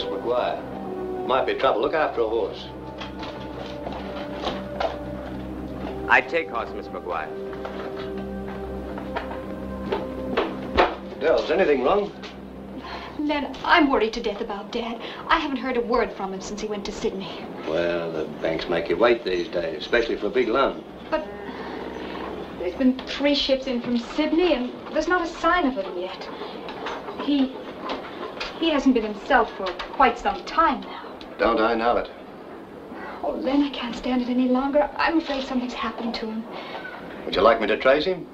McGuire. Might be trouble. Look after a horse. I take horse, Miss McGuire. Dell, is anything wrong? Len, I'm worried to death about Dad. I haven't heard a word from him since he went to Sydney. Well, the banks make you wait these days, especially for a big loan. But there's been 3 ships in from Sydney, and there's not a sign of him yet. He hasn't been himself for quite some time now. Don't I know it? Oh, Len, I can't stand it any longer. I'm afraid something's happened to him. Would you like me to trace him?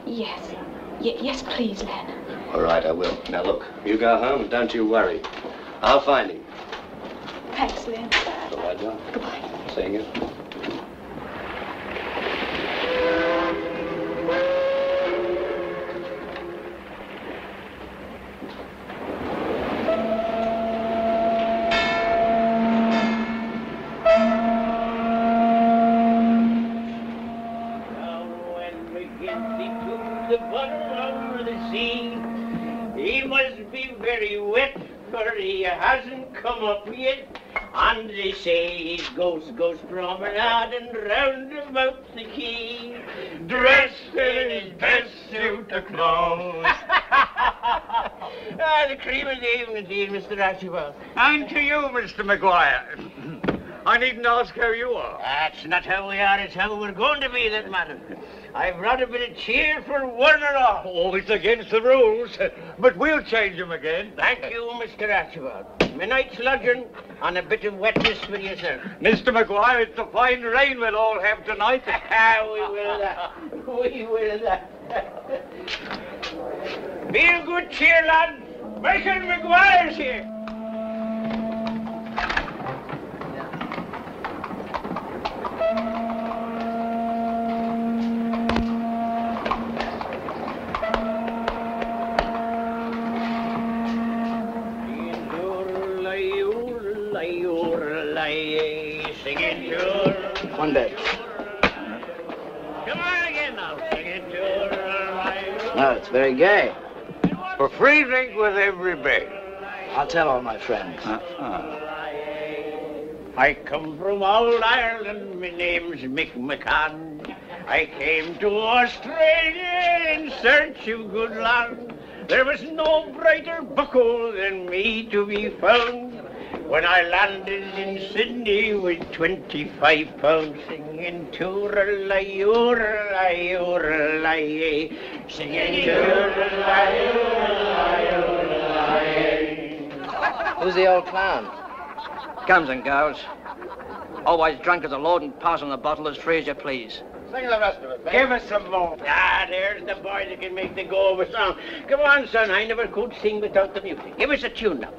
Yes. Yes, please, Len. All right, I will. Now, look, you go home and don't you worry. I'll find him. Thanks, Len. All right, John. Goodbye. Seeing you. He hasn't come up yet, and they say his ghost goes promenading round about the quay, dressed in his best suit of clothes. The cream of the evening, dear Mr. Archibald. And to you, Mr. McGuire. I needn't ask how you are. That's not how we are, it's how we're going to be, that matter. I've brought a bit of cheer for one and all. Oh, it's against the rules, but we'll change them again. Thank you, Mr. Archibald. My night's lodging and a bit of wetness for yourself. Mr. McGuire, it's the fine rain we'll all have tonight. We will that. We will that. Be of good cheer, lad. Michael McGuire's here. One day. Come on again now. No, it's very gay. For free drink with every bed. I'll tell all my friends. I come from old Ireland. My name's Mick McCann. I came to Australia in search of good land. There was no brighter bucko than me to be found. When I landed in Sydney with 25 pounds, singing tooralai, ooralai, ooralai, singing tooralai, ooralai, ooralai. Who's the old clown? Comes and goes. Always drunk as a lord and passing the bottle as free as you please. Sing the rest of it, babe. Give us some more. Ah, there's the boy that can make the go of a song. Come on, son, I never could sing without the music. Give us a tune now.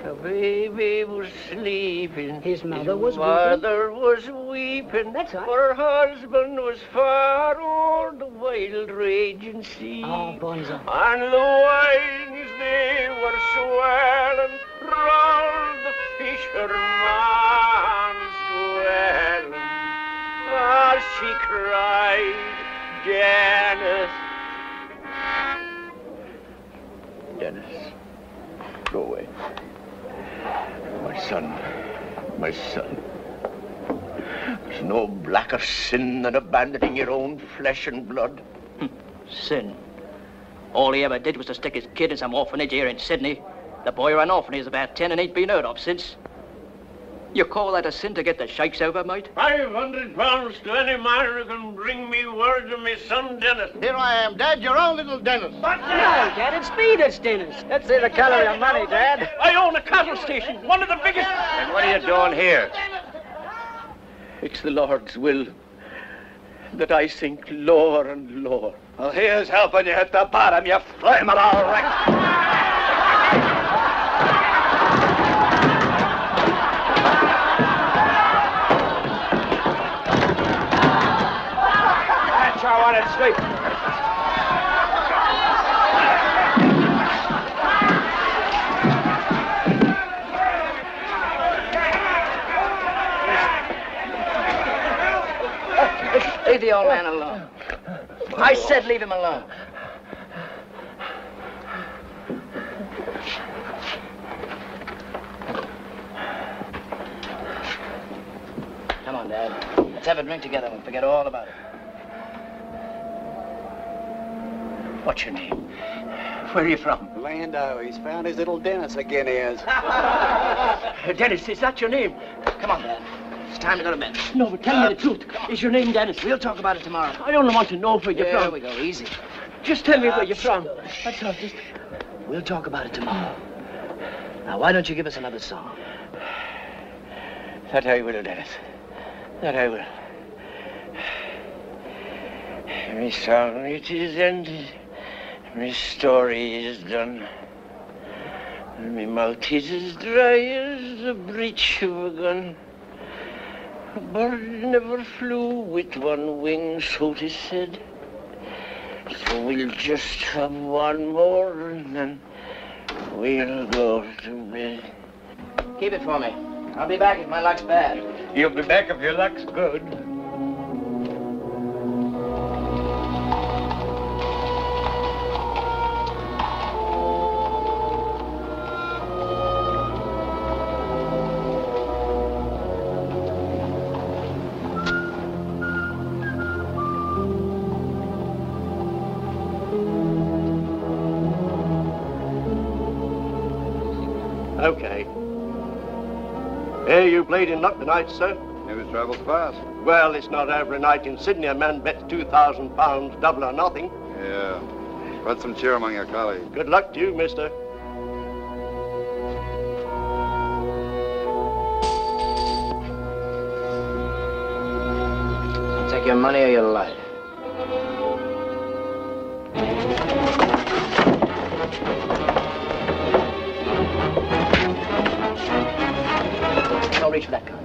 The baby was sleeping. His mother was weeping. That's right. For her husband was far o'er the wild raging sea. Oh, Bonzo. And the winds they were swelling round the fisherman's dwelling. As she cried, Dennis, go away. My son. There's no blacker sin than abandoning your own flesh and blood. Sin. All he ever did was to stick his kid in some orphanage here in Sydney. The boy ran off when he was about 10 and ain't been heard of since. You call that a sin to get the shakes over, mate? £500 to any man who can bring me word of my son Dennis. Here I am, Dad, your own little Dennis. But No, Dad, it's me that's Dennis. Let's see the colour of your money, Dad. I own a cattle station, one of the biggest. And what are you doing here? It's the Lord's will that I sink lower and lower. Well, here's helping you hit the bottom, you flaming all wreck. I wanted to sleep. Leave the old man alone. I said leave him alone. have a drink together and we'll forget all about it. What's your name? Where are you from? Lando, he's found his little Dennis again, he is. Dennis, is that your name? Come on, Dad. It's time to go to bed. No, but tell me the truth. Is your name Dennis? We'll talk about it tomorrow. I only want to know where you're Here from. we go, easy. Just tell me where you're from. That's all, just... We'll talk about it tomorrow. Now, why don't you give us another song? That I will, Dennis. That I will. My song it is ended. My story is done. And my mouth is as dry as the breech of a gun. A bird never flew with one wing, so 'tis said. So we'll just have one more and then we'll go to bed. Keep it for me. I'll be back if my luck's bad. You'll be back if your luck's good. Okay. Hey, you played in luck tonight, sir? News travels fast. Well, it's not every night in Sydney a man bets £2,000, double or nothing. Yeah. Spread some cheer among your colleagues. Good luck to you, mister. I'll take your money or your life. Don't reach for that gun.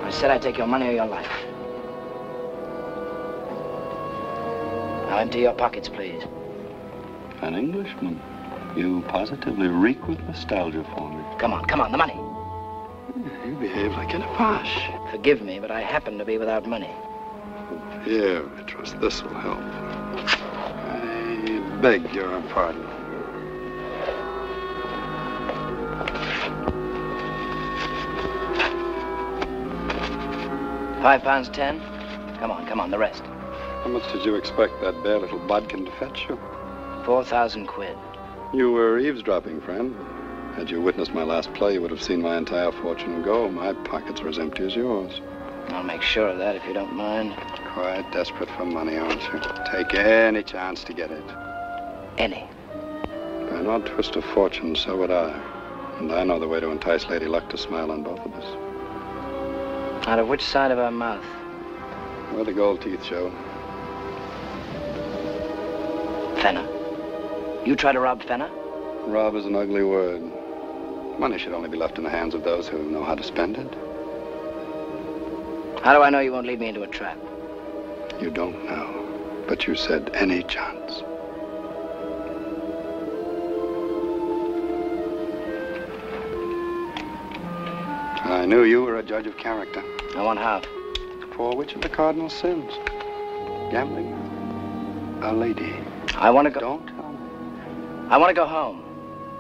I said I'd take your money or your life. Now empty your pockets, please. An Englishman. You positively reek with nostalgia for me. Come on, the money. You behave like an apache. Forgive me, but I happen to be without money. Here, I trust this will help. I beg your pardon. £5.10? Come on, the rest. How much did you expect that bare little bodkin to fetch you? 4,000 quid. You were eavesdropping, friend. Had you witnessed my last play, you would have seen my entire fortune go. My pockets are as empty as yours. I'll make sure of that if you don't mind. Quite desperate for money, aren't you? Take any chance to get it. Any. By an odd twist of fortune, so would I. And I know the way to entice Lady Luck to smile on both of us. Out of which side of her mouth? Where the gold teeth show. Fenner. You try to rob Fenner? Rob is an ugly word. Money should only be left in the hands of those who know how to spend it. How do I know you won't lead me into a trap? You don't know, but you said any chance. I knew you were a judge of character. I want half. For which of the cardinal sins? Gambling? A lady? I want to go... Don't tell me. I want to go home.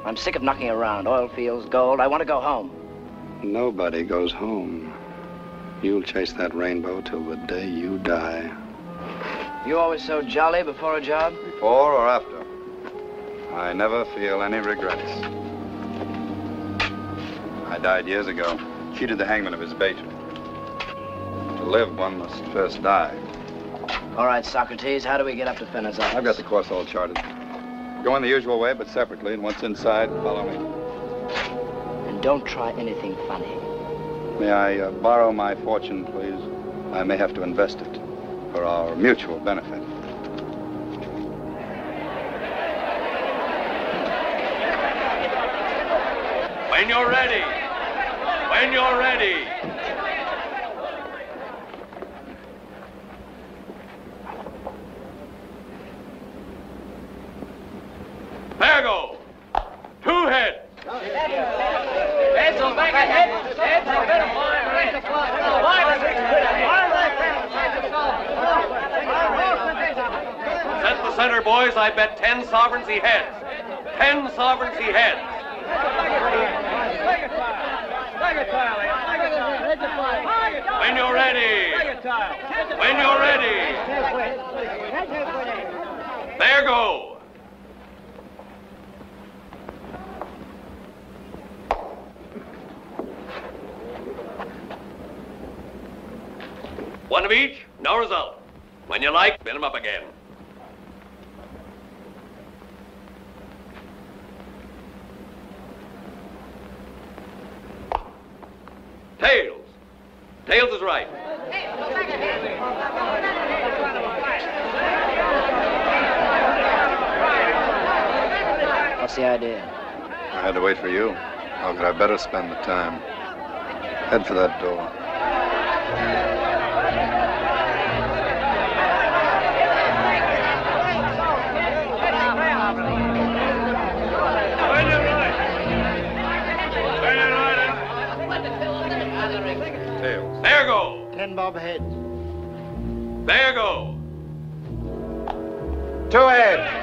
I'm sick of knocking around. Oil fields, gold. I want to go home. Nobody goes home. You'll chase that rainbow till the day you die. You always so jolly before a job? Before or after? I never feel any regrets. I died years ago. Cheated the hangman of his bait. To live, one must first die. All right, Socrates, how do we get up to Fenner's office? I've got the course all charted. Go in the usual way, but separately, and once inside, follow me. And don't try anything funny. May I borrow my fortune, please? I may have to invest it for our mutual benefit. When you're ready. When you're ready. There go. 2 heads. Heads on back ahead. Heads on better Set the center, boys. I bet 10 sovereigns he heads. 10 sovereigns he heads. When you're ready. When you're ready. There go. One of each, no result. When you like, spin them up again. Tails. Tails is right. What's the idea? I had to wait for you. How could I better spend the time? Head for that door. Tails. There go. 10 bob ahead. There go. 2 ahead.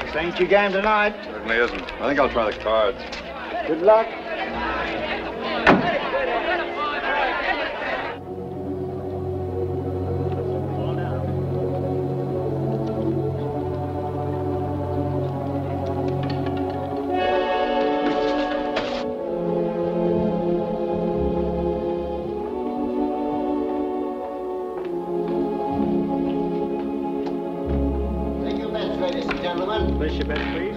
This ain't your game tonight. Certainly isn't. I think I'll try the cards. Good luck. Place your bet, please.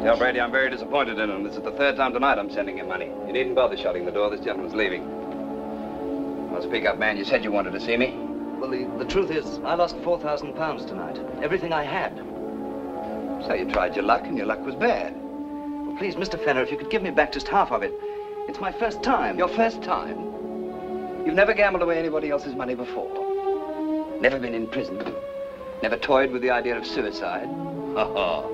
Tell Brady I'm very disappointed in him. This is the 3rd time tonight I'm sending him money. You needn't bother shutting the door. This gentleman's leaving. Well, speak up, man. You said you wanted to see me. Well, the truth is, I lost £4,000 tonight. Everything I had. So you tried your luck, and your luck was bad. Well, please, Mr. Fenner, if you could give me back just half of it. It's my first time. Your first time? You've never gambled away anybody else's money before. Never been in prison. Never toyed with the idea of suicide. Oh,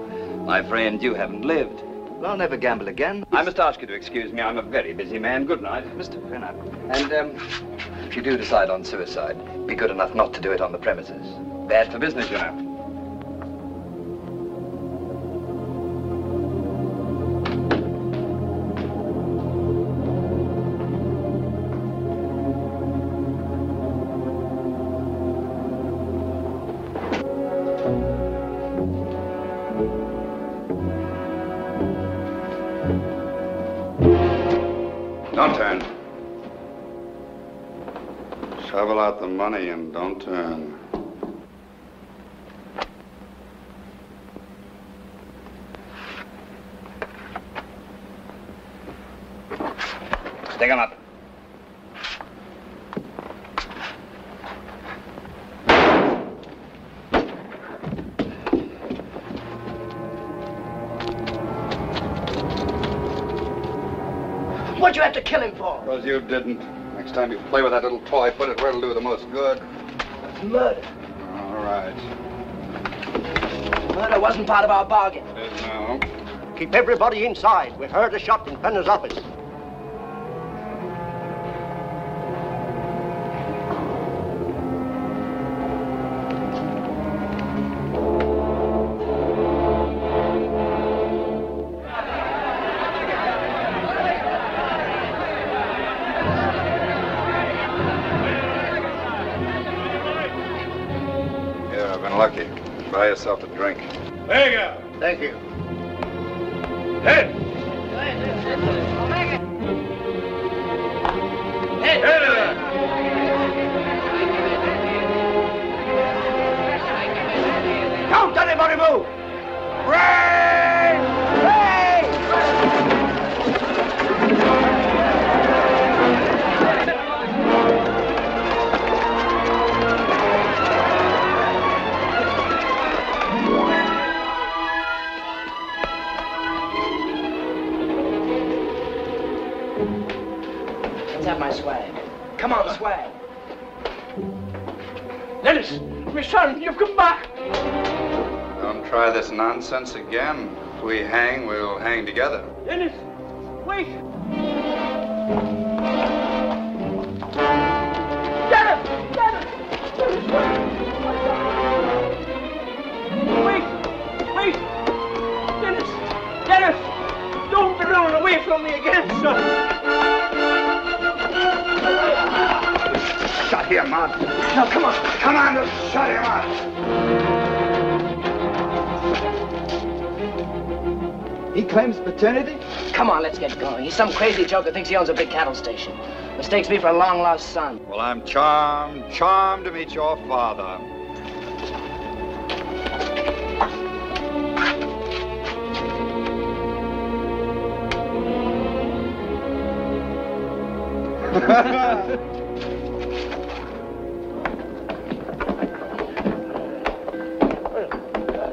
my friend, you haven't lived. Well, I'll never gamble again. I must ask you to excuse me. I'm a very busy man. Good night. Mr. Fenner. And, if you do decide on suicide, be good enough not to do it on the premises. Bad for business, you know. Don't turn. Shovel out the money and don't turn. Stick 'em up. What'd you have to kill him for? Because you didn't. Next time you play with that little toy, put it where it'll do the most good. Murder. All right. Murder wasn't part of our bargain. It is now. Keep everybody inside. We heard a shot in Fenner's office. Lucky. Buy yourself a drink. There you go. Thank you. Head. Head of it. Don't anybody move! Ray! Let's have my swag. Come on, swag. Dennis, my son, you've come back. Don't try this nonsense again. If we hang, we'll hang together. Dennis, wait. Shut him out. No, come on. Come on, let's shut him out. He claims paternity? Come on, let's get going. He's some crazy joker thinks he owns a big cattle station. Mistakes me for a long-lost son. Well, I'm charmed to meet your father.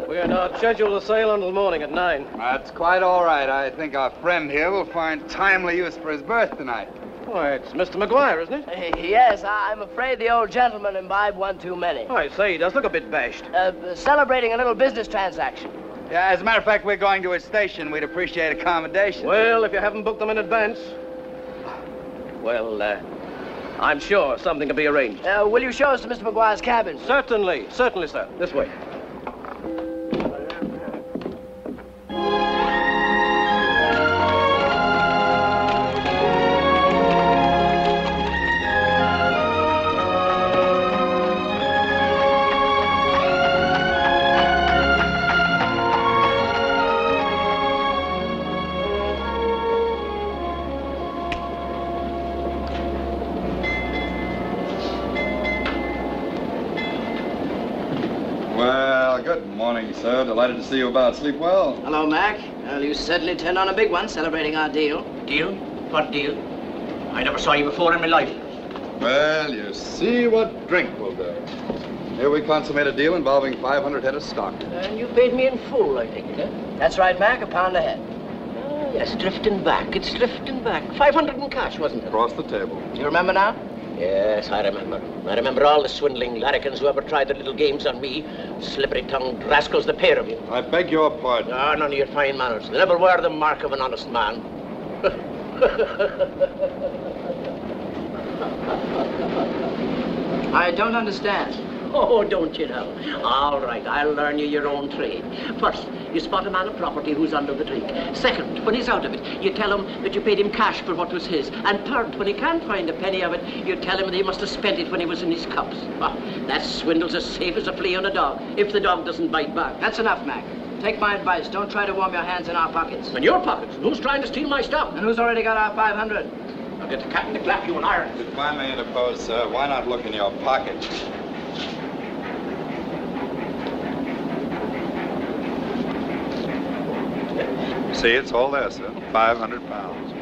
We're not scheduled to sail until morning at 9. That's quite all right. I think our friend here will find timely use for his berth tonight. Why, it's Mr. McGuire, isn't it? Yes, I'm afraid the old gentleman imbibed one too many. I say, he does look a bit bashed. Celebrating a little business transaction. Yeah, as a matter of fact, we're going to his station. We'd appreciate accommodation. Well, if you haven't booked them in advance. Well, I'm sure something can be arranged. Will you show us to Mr. McGuire's cabin? Certainly, sir. This way. Sir, delighted to see you about. Sleep well? Hello, Mac. Well, you certainly turned on a big one, celebrating our deal. Deal? What deal? I never saw you before in my life. Well, you see what drink will do. Here we consummate a deal involving 500 head of stock. And you paid me in full, I think, eh? That's right, Mac, £1 a head. Oh, yes, drifting back. It's drifting back. 500 in cash, wasn't it? Across the table. Do you remember now? Yes, I remember. I remember all the swindling larrikins who ever tried their little games on me. Slippery-tongued rascals, the pair of you. I beg your pardon. Ah, none of your fine manners. They never were the mark of an honest man. I don't understand. Oh, don't you know? All right, I'll learn you your own trade. First, you spot a man of property who's under the drink. Second, when he's out of it, you tell him that you paid him cash for what was his. And third, when he can't find a penny of it, you tell him that he must have spent it when he was in his cups. Oh, that swindle's as safe as a flea on a dog, if the dog doesn't bite back. That's enough, Mac. Take my advice. Don't try to warm your hands in our pockets. In your pockets? Who's trying to steal my stuff? And who's already got our 500? I'll get the captain to clap you in irons. If I may interpose, sir, why not look in your pocket? See, it's all there, sir. 500 pounds.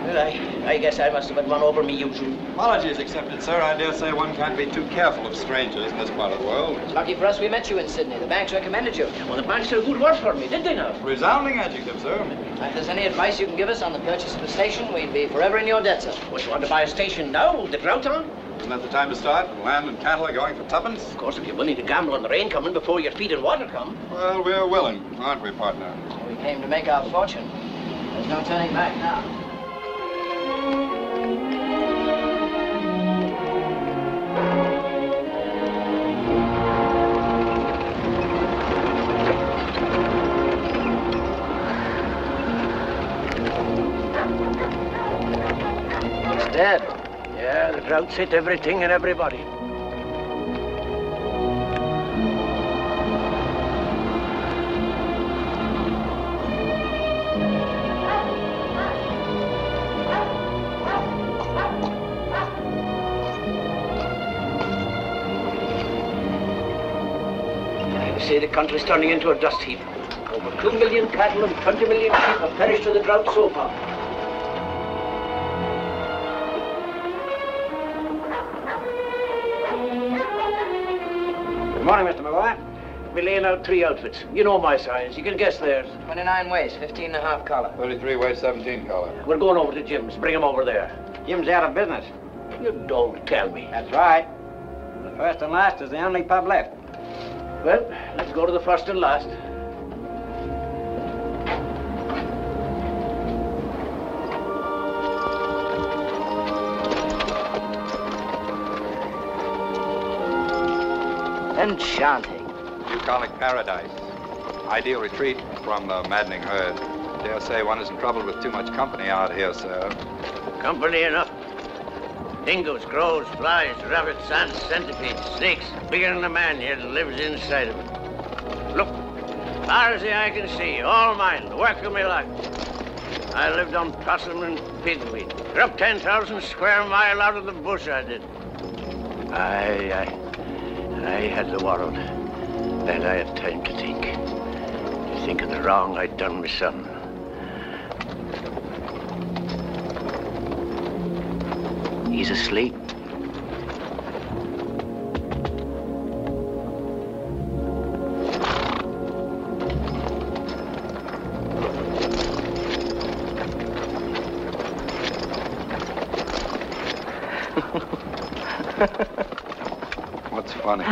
Well, I guess I must have been run over me usual. Apologies accepted, sir. I dare say one can't be too careful of strangers in this part of the world. It's lucky for us we met you in Sydney. The banks recommended you. Well, the banks did a good work for me, did they now? Resounding adjective, sir. If there's any advice you can give us on the purchase of a station, we'd be forever in your debt, sir. What, you want to buy a station now with the drought on? Isn't that the time to start? Land and cattle are going for tuppence? Of course, if you're willing to gamble on the rain coming before your feet and water come. Well, we're willing, aren't we, partner? We came to make our fortune. There's no turning back now. It's dead. Yeah, the drought's hit everything and everybody. Say the country's turning into a dust heap. Over 2 million cattle and 20 million sheep have perished to the drought so far. Good morning, Mr. McGuire. We're laying out 3 outfits. You know my size. You can guess theirs. 29 waist, 15.5 collar. 33 waist, 17 collar. We're going over to Jim's. Bring him over there. Jim's out of business. You don't tell me. That's right. The first and last is the only pub left. Well, let's go to the first and last. Enchanting. Bucolic paradise. Ideal retreat from the maddening herd. dare say one isn't troubled with too much company out here, sir. Company enough. Dingoes, crows, flies, rabbits, ants, centipedes, snakes. Bigger than a man here that lives inside of it. Look, far as the eye can see, all mine, the work of my life. I lived on possum and pigweed. Grew up 10,000 square mile out of the bush, I did. I had the world. Then I had time to think. To think of the wrong I'd done my son. He's asleep. What's funny?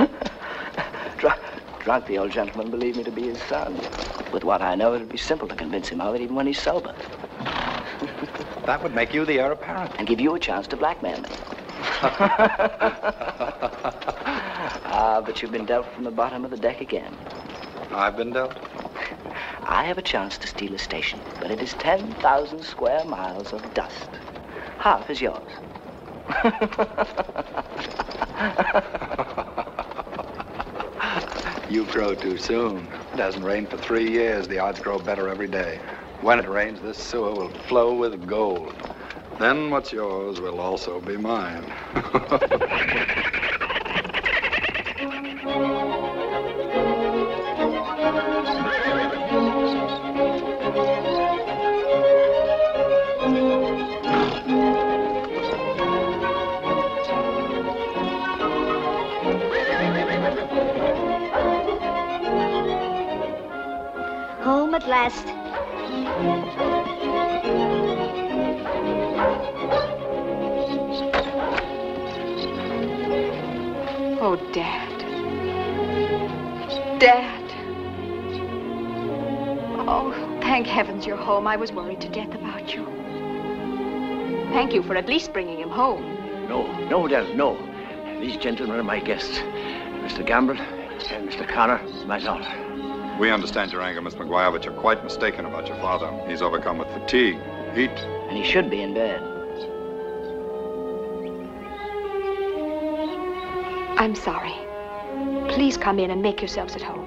Drunk, the old gentleman believed me to be his son. With what I know, it'd be simple to convince him of it, even when he's sober. That would make you the heir apparent. And give you a chance to blackmail me. But you've been dealt from the bottom of the deck again. I've been dealt? I have a chance to steal a station, but it is 10,000 square miles of dust. Half is yours. You grow too soon. It hasn't rained for 3 years. The odds grow better every day. When it rains, this sewer will flow with gold. Then what's yours will also be mine. Home at last. Oh, Dad. Dad. Oh, thank heavens you're home. I was worried to death about you. Thank you for at least bringing him home. No, Del, no. These gentlemen are my guests. Mr. Gamble and Mr. Connor, my daughter. We understand your anger, Miss McGuire, but you're quite mistaken about your father. He's overcome with fatigue, heat. And he should be in bed. I'm sorry. Please come in and make yourselves at home.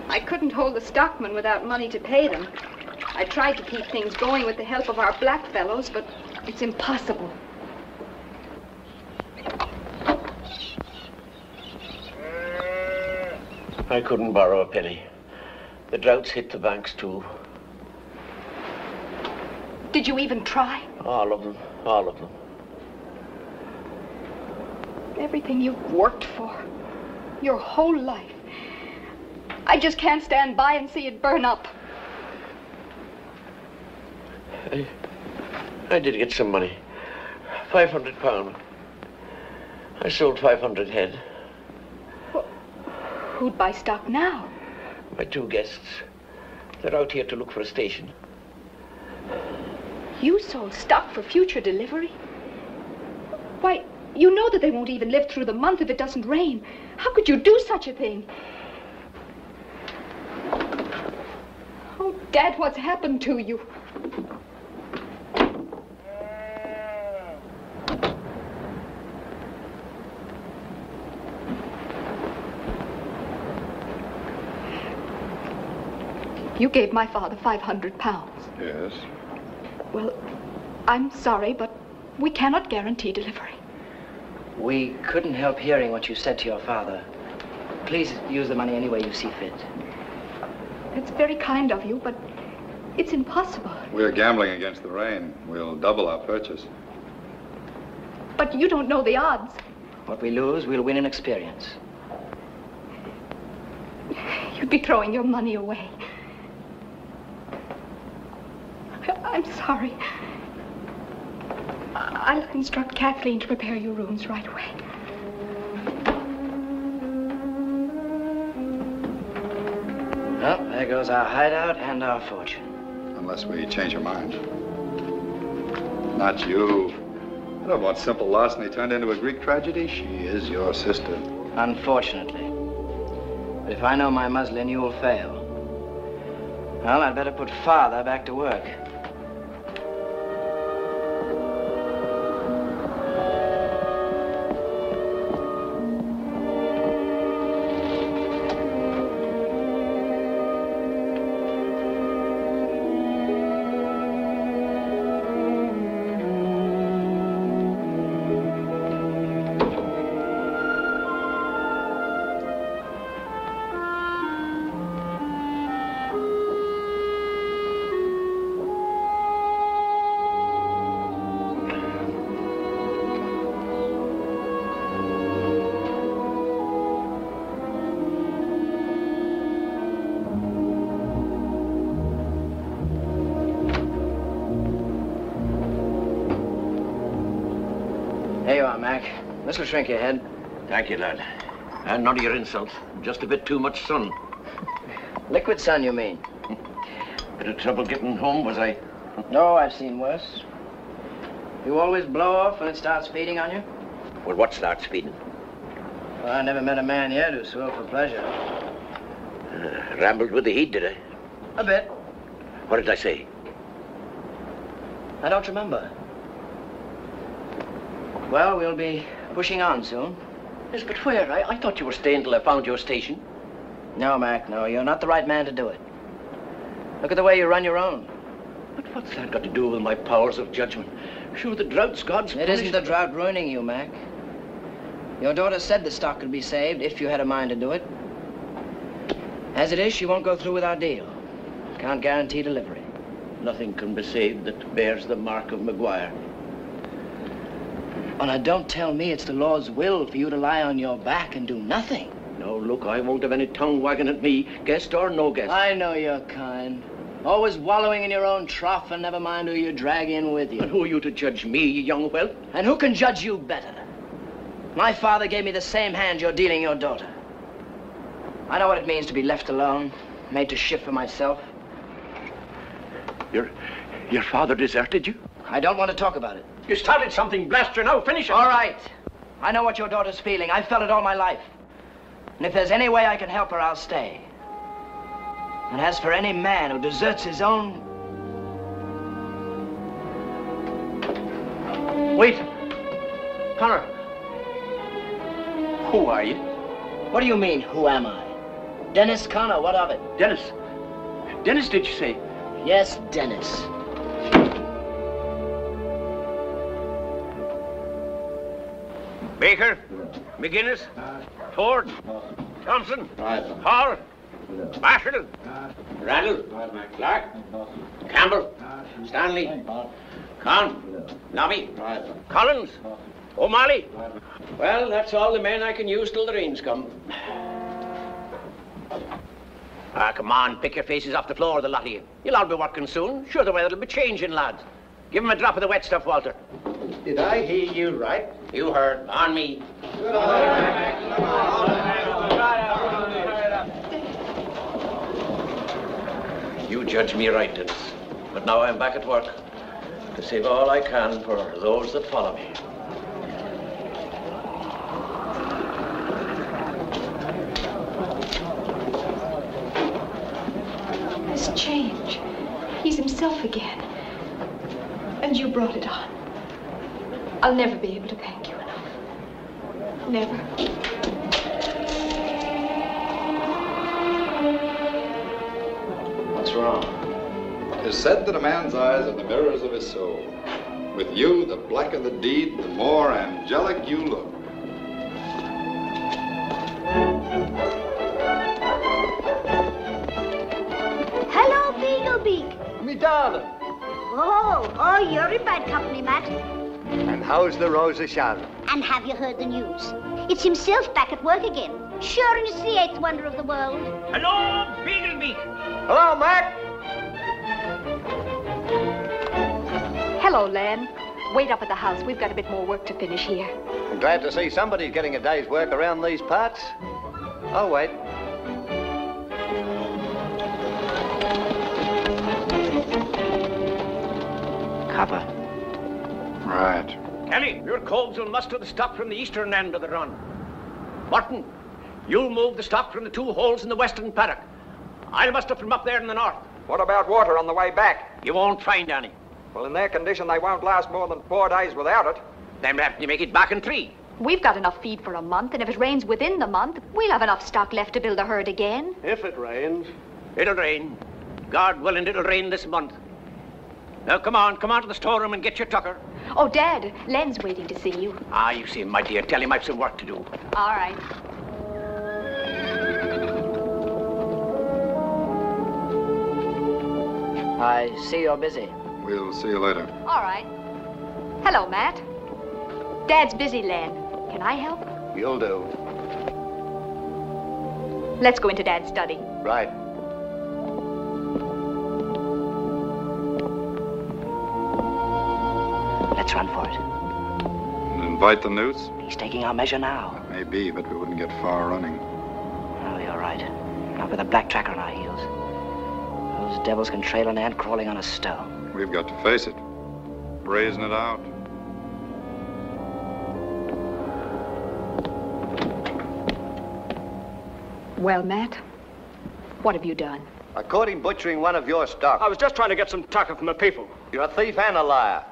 I couldn't hold the stockmen without money to pay them. I tried to keep things going with the help of our black fellows, but it's impossible. I couldn't borrow a penny. The droughts hit the banks too. Did you even try? All of them, all of them. Everything you've worked for, your whole life. I just can't stand by and see it burn up. I did get some money. £500. I sold 500 head. Well, who'd buy stock now? My 2 guests. They're out here to look for a station. You sold stock for future delivery? Why, you know that they won't even live through the month if it doesn't rain. How could you do such a thing? Oh, Dad, what's happened to you? You gave my father £500. Yes. Well, I'm sorry, but we cannot guarantee delivery. We couldn't help hearing what you said to your father. Please use the money any way you see fit. It's very kind of you, but it's impossible. We're gambling against the rain. We'll double our purchase. But you don't know the odds. What we lose, we'll win in experience. You'd be throwing your money away. I'm sorry. I'll instruct Kathleen to prepare your rooms right away. Well, there goes our hideout and our fortune. Unless we change our mind. Not you. Well, what simple larceny turned into a Greek tragedy? She is your sister. Unfortunately. But if I know my muslin, you will fail. Well, I'd better put Father back to work. There you are, Mac. This will shrink your head. Thank you, lad. And none of your insults. Just a bit too much sun. Liquid sun, you mean? Bit of trouble getting home, was I? No, I've seen worse. You always blow off when it starts feeding on you? Well, what starts feeding? Well, I never met a man yet who swore for pleasure. Rambled with the heat, did I? A bit. What did I say? I don't remember. Well, we'll be pushing on soon. Yes, but where? I thought you were staying till I found your station. No, Mac, no. You're not the right man to do it. Look at the way you run your own. But what's that got to do with my powers of judgment? Sure, the drought's God's It isn't the drought ruining you, Mac. Your daughter said the stock could be saved if you had a mind to do it. As it is, she won't go through with our deal. Can't guarantee delivery. Nothing can be saved that bears the mark of Maguire. Oh, now, don't tell me it's the Lord's will for you to lie on your back and do nothing. No, look, I won't have any tongue wagging at me, guest or no guest. I know your kind. Always wallowing in your own trough and never mind who you drag in with you. And who are you to judge me, you young whelp? And who can judge you better? My father gave me the same hand you're dealing your daughter. I know what it means to be left alone, made to shift for myself. Your father deserted you? I don't want to talk about it. You started something, blaster, now finish it. All right. I know what your daughter's feeling. I've felt it all my life. And if there's any way I can help her, I'll stay. And as for any man who deserts his own... Wait. Connor. Who are you? What do you mean, who am I? Dennis Connor, what of it? Dennis. Dennis, did you say? Yes, Dennis. Baker, McGinnis, Ford, Thompson, Hall, Marshall, Randall, Clark, Campbell, Stanley, Conn, Nobby, Collins, O'Malley. Well, that's all the men I can use till the rains come. Come on, pick your faces off the floor, the lot of you. You'll all be working soon. Sure, the weather'll be changing, lads. Give 'em a drop of the wet stuff, Walter. Did I hear you right? You heard. On me. You judge me right, Dennis. But now I'm back at work to save all I can for those that follow me. This change. He's himself again. And you brought it on. I'll never be able to thank you enough. Never. What's wrong? It is said that a man's eyes are the mirrors of his soul. With you, the blacker the deed, the more angelic you look. Hello, Beaglebeak. Me darling. Oh, you're in bad company, Matt. And how's the Rose of Sharon? And have you heard the news? It's himself back at work again. Sure, and it's the 8th wonder of the world. Hello, Beaglebeak. Hello, Mac. Hello, Len. Wait up at the house. We've got a bit more work to finish here. I'm glad to see somebody's getting a day's work around these parts. I'll wait. Copper. Right. Kelly, your coves will muster the stock from the eastern end of the run. Martin, you'll move the stock from the 2 holes in the western paddock. I'll muster from up there in the north. What about water on the way back? You won't find any. Well, in their condition, they won't last more than 4 days without it. Then we'll have to make it back in 3. We've got enough feed for a month, and if it rains within the month, we'll have enough stock left to build a herd again. If it rains. It'll rain. God willing, it'll rain this month. Now, come on to the storeroom and get your tucker. Oh, Dad, Len's waiting to see you. Ah, you see him, my dear. Tell him I've some work to do. All right. I see you're busy. We'll see you later. All right. Hello, Matt. Dad's busy, Len. Can I help? You'll do. Let's go into Dad's study. Right. Let's run for it. And invite the newts? He's taking our measure now. It may be, but we wouldn't get far running. Oh, you're right. Not with a black tracker on our heels. Those devils can trail an ant crawling on a stone. We've got to face it. Brazen it out. Well, Matt, what have you done? I caught him butchering one of your stock. I was just trying to get some tucker from the people. You're a thief and a liar.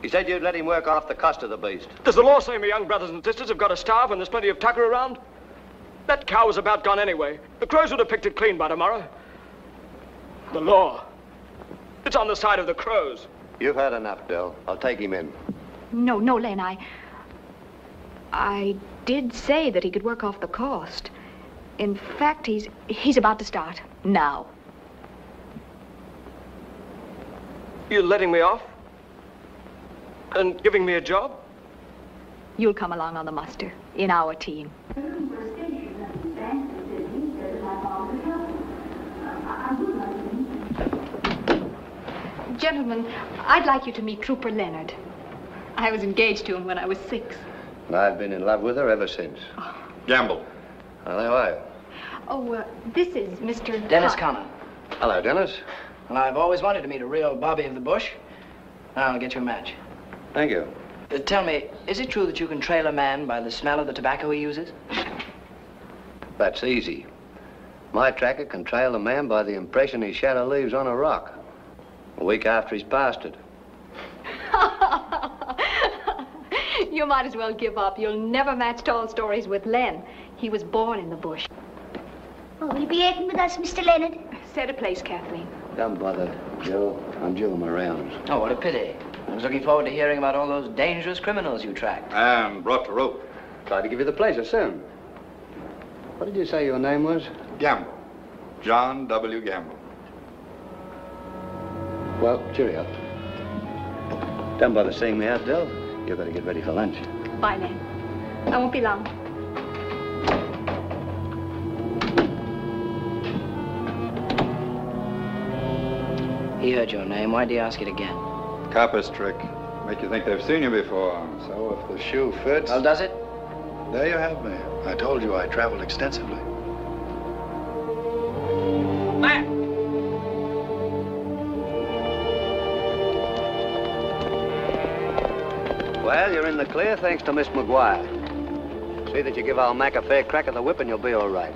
He said you'd let him work off the cost of the beast. Does the law say my young brothers and sisters have got to starve when there's plenty of tucker around? That cow was about gone anyway. The crows would have picked it clean by tomorrow. The law. It's on the side of the crows. You've had enough, Del. I'll take him in. No, Len, I did say that he could work off the cost. In fact, he's about to start now. You're letting me off? And giving me a job? You'll come along on the muster in our team. Gentlemen, I'd like you to meet Trooper Leonard. I was engaged to him when I was 6. And I've been in love with her ever since. Gamble. Well, how are you? Oh, this is Mr. Dennis Connor. Hello, Dennis. Well, I've always wanted to meet a real Bobby of the bush. I'll get you a match. Thank you. Tell me, is it true that you can trail a man by the smell of the tobacco he uses? That's easy. My tracker can trail a man by the impression his shadow leaves on a rock a week after he's passed it. You might as well give up. You'll never match tall stories with Len. He was born in the bush. Oh, will you be eating with us, Mr. Leonard? Set a place, Kathleen. Don't bother, Jill. I'm due my rounds. Oh, what a pity. I was looking forward to hearing about all those dangerous criminals you tracked. And brought to rope. Try to give you the pleasure soon. What did you say your name was? Gamble. John W. Gamble. Well, cheerio. Don't bother seeing me out, Del. You've got to get ready for lunch. Bye, Len. I won't be long. He heard your name. Why'd he ask it again? Copper's trick. Make you think they've seen you before. So if the shoe fits... Well, does it? There you have me. I told you I traveled extensively. Matt! Well, you're in the clear thanks to Miss McGuire. See that you give old Mac a fair crack at the whip and you'll be all right.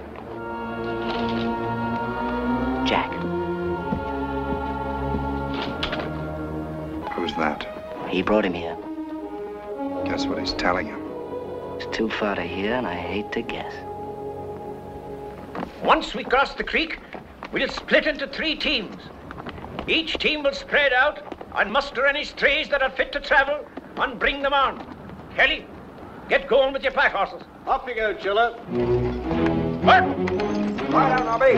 Jack. Who's that? He brought him here. Guess what he's telling you. It's too far to hear, and I hate to guess. Once we cross the creek, we'll split into 3 teams. Each team will spread out and muster any strays that are fit to travel and bring them on. Kelly, get going with your pack horses. Off you go, Chiller. Work! Right on, Nobby.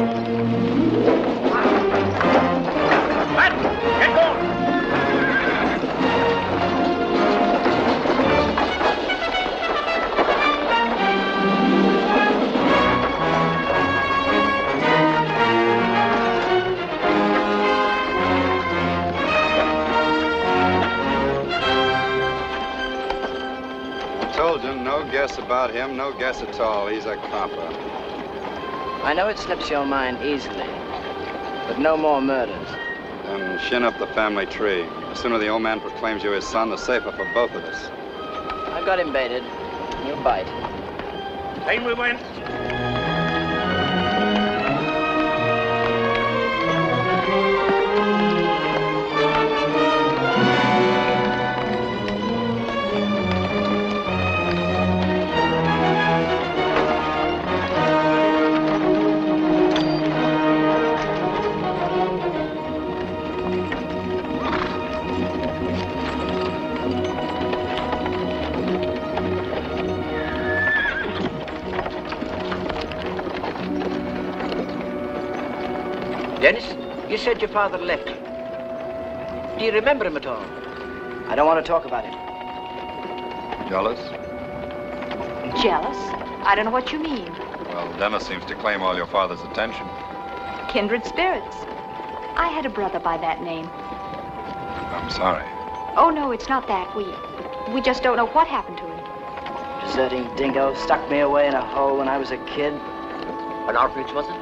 Matt, get going! No guess about him, no guess at all. He's a copper. I know it slips your mind easily, but no more murders. and shin up the family tree. The sooner the old man proclaims you his son, the safer for both of us. I've got him baited. He'll bite. Time we went. Dennis, you said your father left you. Do you remember him at all? I don't want to talk about it. Jealous? Jealous? I don't know what you mean. Well, Dennis seems to claim all your father's attention. Kindred spirits. I had a brother by that name. I'm sorry. Oh, no, it's not that. We just don't know what happened to him. Deserting dingo stuck me away in a hole when I was a kid. An orphanage, was it?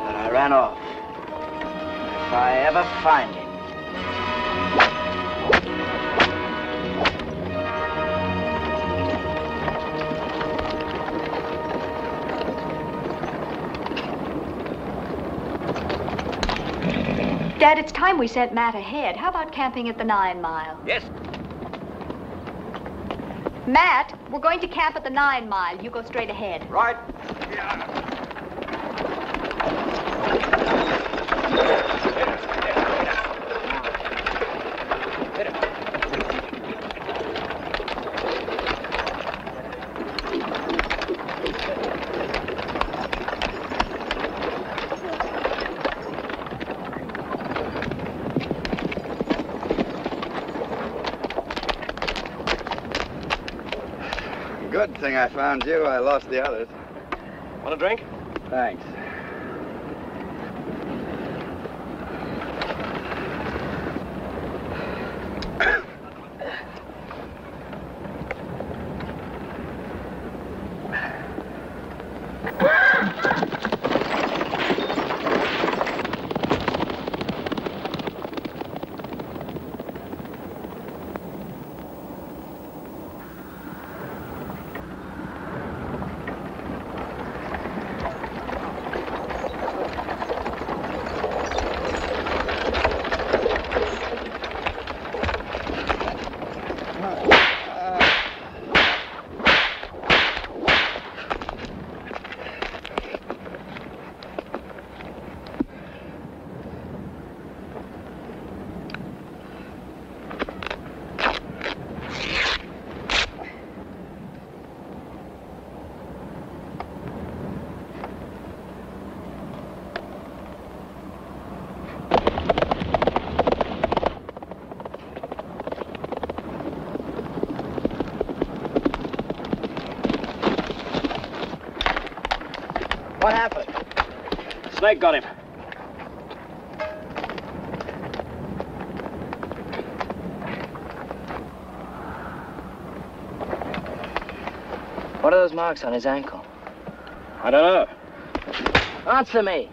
But I ran off. If I ever find him. Dad, it's time we sent Matt ahead. How about camping at the 9 Mile? Yes. Matt, we're going to camp at the 9 Mile. You go straight ahead. Right. Good thing I found you. I lost the others. Want a drink? Thanks. What happened? Snake got him. What are those marks on his ankle? I don't know. Answer me.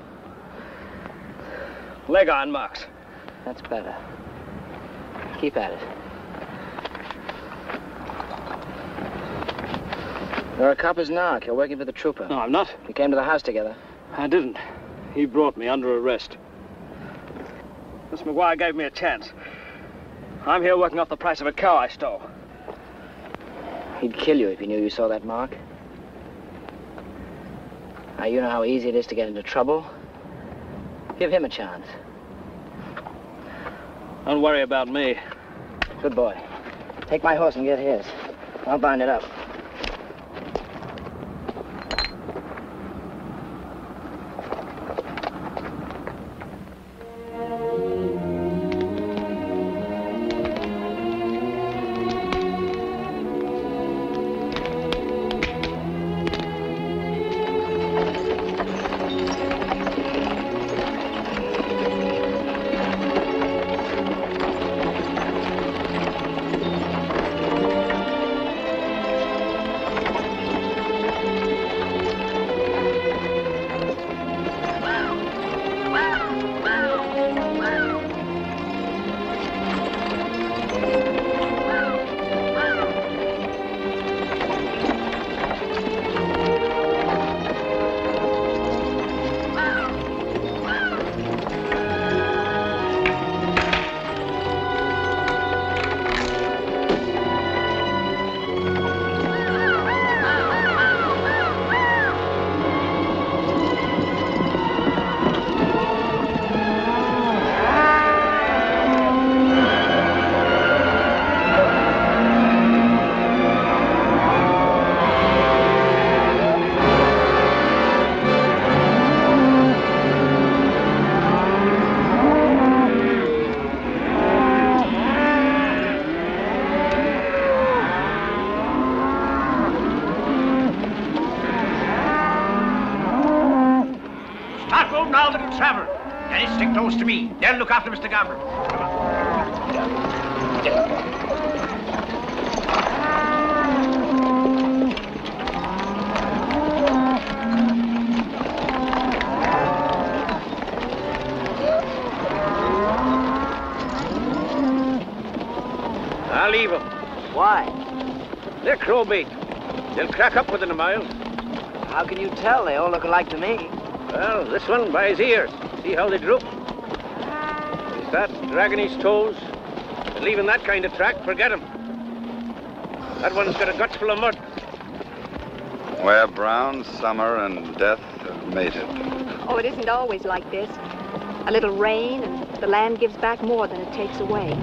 Leg iron marks. That's better. Keep at it. You're a copper's narc. You're working for the trooper. No, I'm not. You came to the house together. I didn't. He brought me under arrest. Miss McGuire gave me a chance. I'm here working off the price of a cow I stole. He'd kill you if he knew you saw that mark. Now, you know how easy it is to get into trouble. Give him a chance. Don't worry about me. Good boy. Take my horse and get his. I'll bind it up. stick those to me. They'll look after Mr. Gamble. Come on. I'll leave them. Why? They're crow bait. They'll crack up within a mile. How can you tell? They all look alike to me. Well, this one by his ears. See how they droop? He starts dragging his toes. And leaving that kind of track, forget him. That one's got a guts full of mud. Where brown, summer, and death have mated. Oh, it isn't always like this. A little rain, and the land gives back more than it takes away.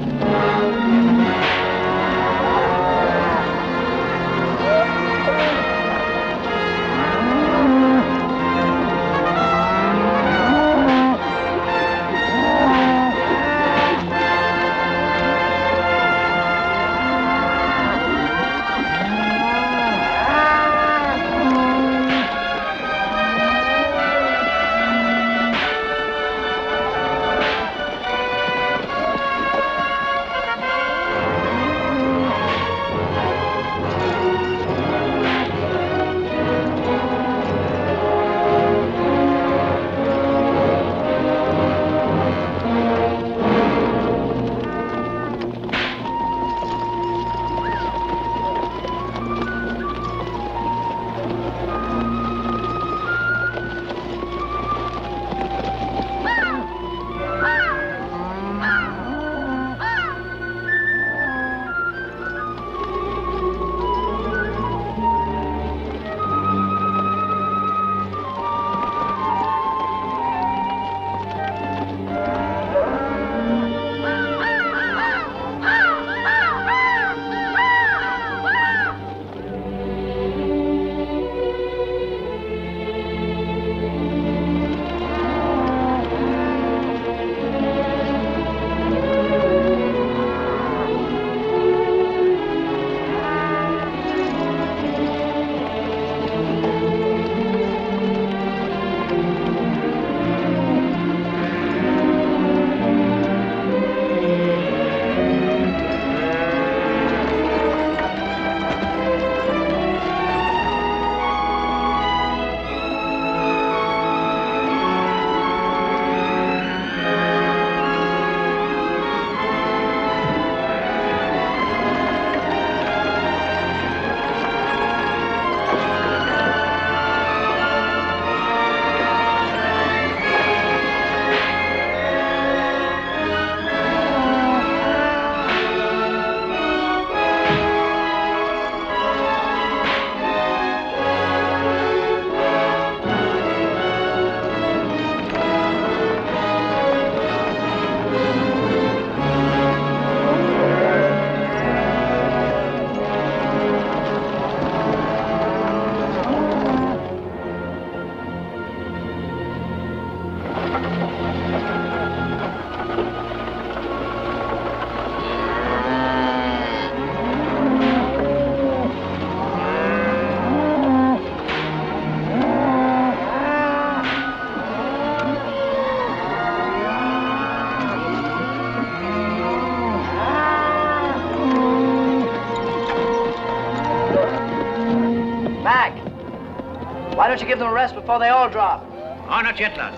Why don't you give them a rest before they all drop? Oh, not yet, lad.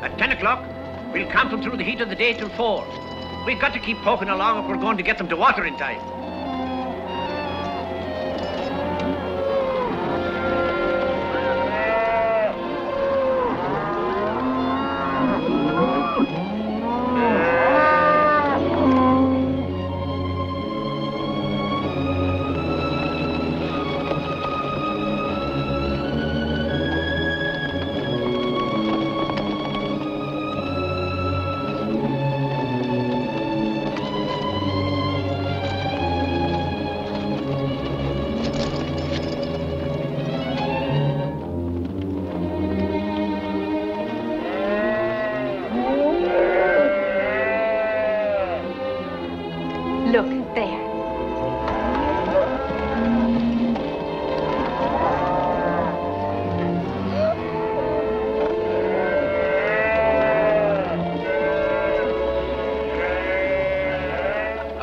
At 10 o'clock, we'll camp them through the heat of the day till 4. We've got to keep poking along if we're going to get them to water in time.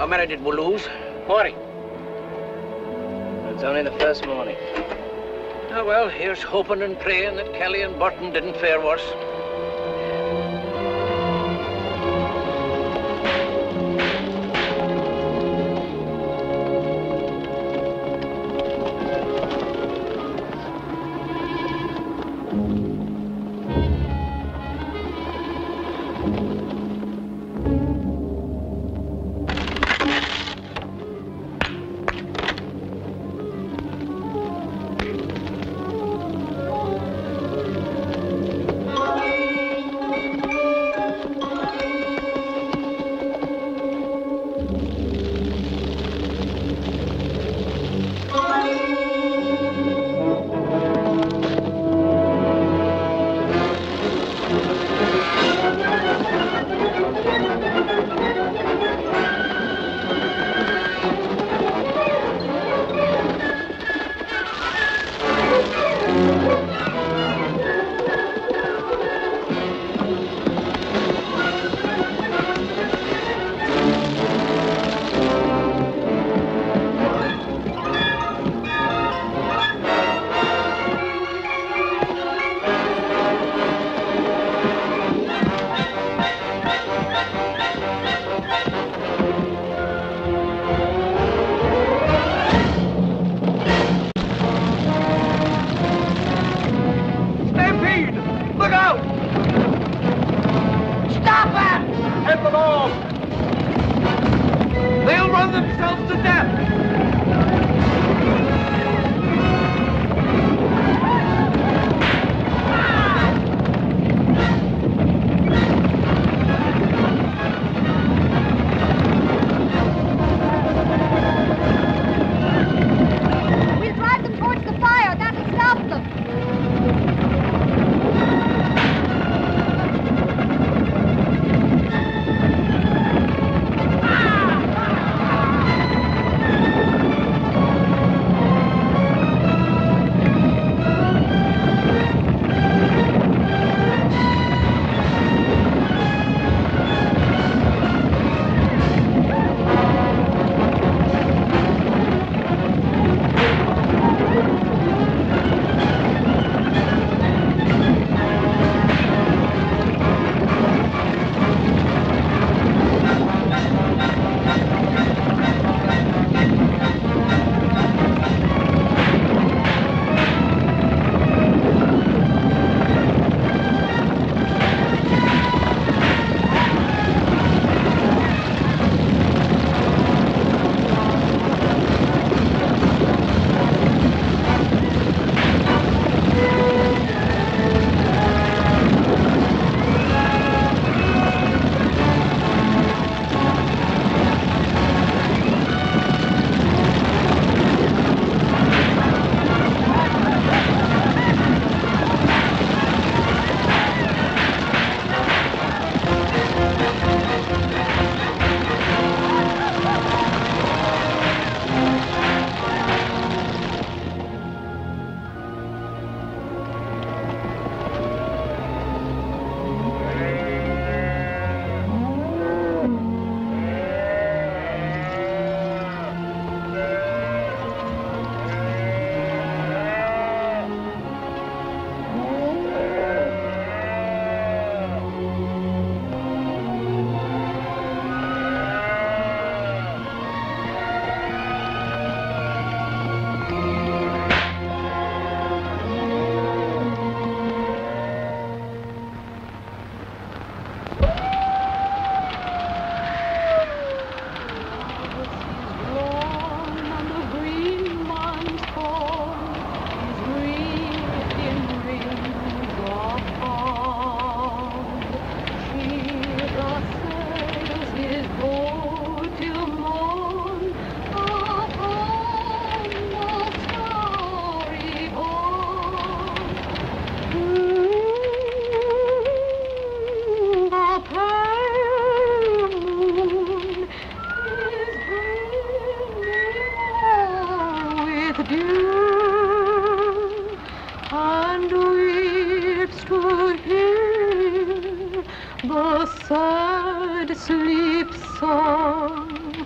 many did we lose? 40. It's only the first morning. Oh, well, here's hoping and praying that Kelly and Burton didn't fare worse. the sad sleep song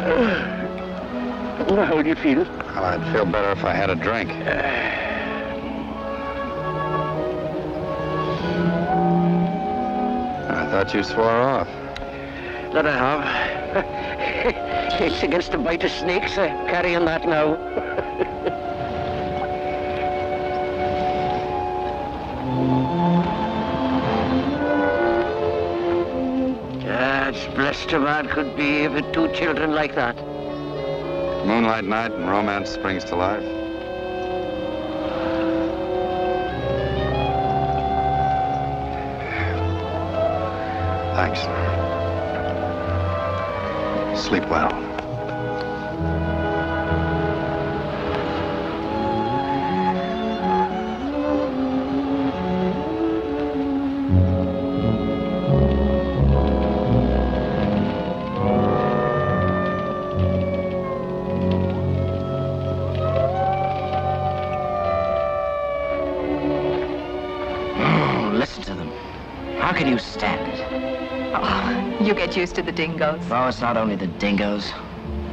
How do you feel? Well, I'd feel better if I had a drink. I thought you swore off. That I have. It's against the bite of snakes. Carrying that now. That's blessed a man could be if it 2 children like that. Moonlight night and romance springs to life. Thanks. Sleep well. Can you stand it? Oh, you get used to the dingoes. No, it's not only the dingoes.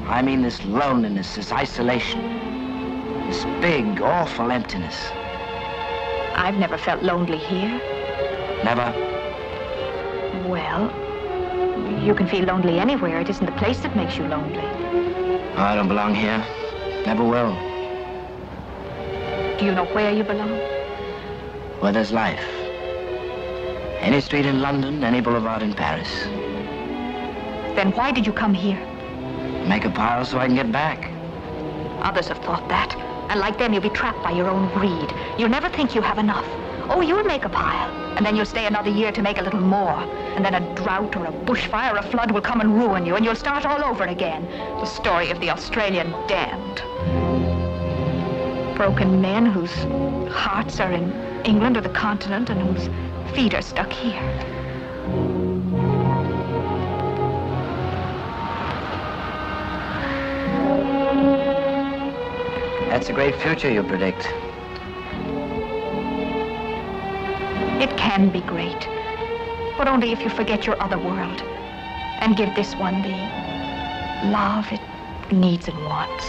I mean this loneliness, this isolation, this big, awful emptiness. I've never felt lonely here. Never? Well, you can feel lonely anywhere. It isn't the place that makes you lonely. I don't belong here. Never will. Do you know where you belong? Where there's life. Any street in London, any boulevard in Paris. Then why did you come here? Make a pile so I can get back. Others have thought that. And like them, you'll be trapped by your own greed. You'll never think you have enough. Oh, you'll make a pile. And then you'll stay another year to make a little more. And then a drought or a bushfire or a flood will come and ruin you. And you'll start all over again. The story of the Australian damned. Broken men whose hearts are in England or the continent and whose feet are stuck here. That's a great future you predict. It can be great, but only if you forget your other world and give this one the love it needs and wants.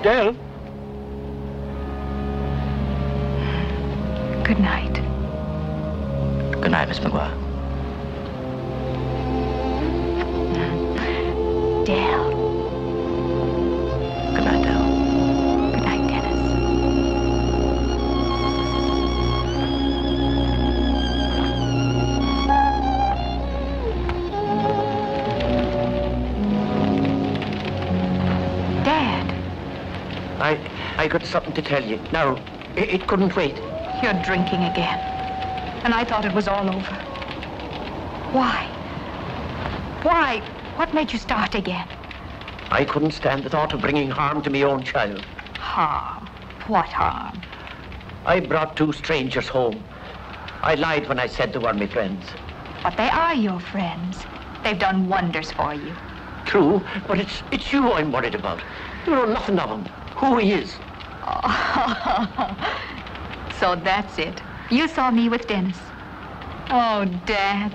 Del? Good night. Good night, Miss McGuire. Del. Good night, Del. Good night, Dennis. Dad. I got something to tell you. No, it couldn't wait. You're drinking again. And I thought it was all over. Why? Why? What made you start again? I couldn't stand the thought of bringing harm to my own child. Harm? What harm? I brought 2 strangers home. I lied when I said they were my friends. But they are your friends. They've done wonders for you. True, but it's you I'm worried about. You know nothing of him. Who he is. Oh. So that's it. You saw me with Dennis. Oh, Dad.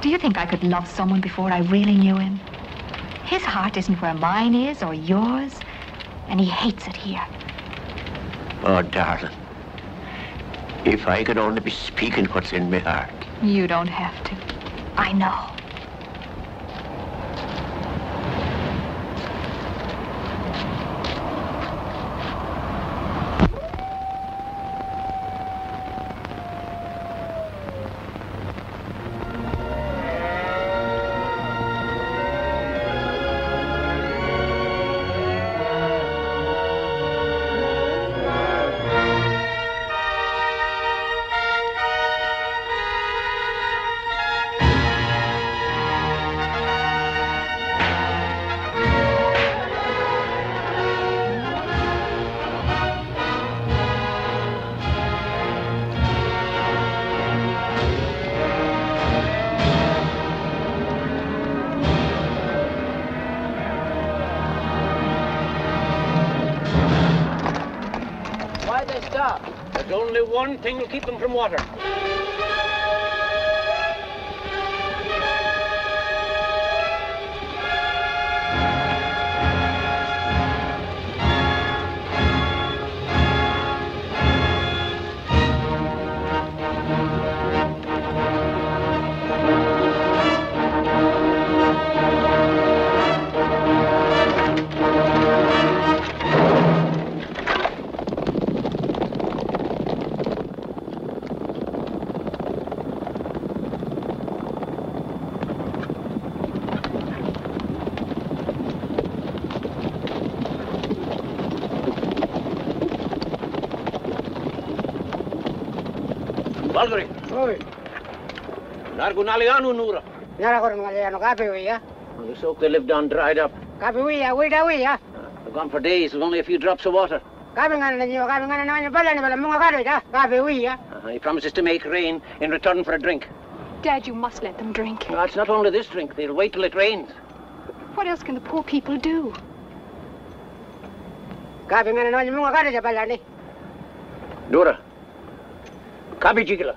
Do you think I could love someone before I really knew him? His heart isn't where mine is or yours, and he hates it here. Oh, darling. If I could only be speaking what's in my heart. You don't have to. I know. Why they stop? There's only one thing will keep them from water. Valgari. Oi. Nargu Nalianu Nura. Narakormaliano Kapiwia. On the soak they lived on dried up. Kapiwia, Wida. They've gone for days with only a few drops of water. He promises to make rain in return for a drink. Dad, you must let them drink. No, it's not only this drink. They'll wait till it rains. What else can the poor people do? Dura. Kabi Jigila.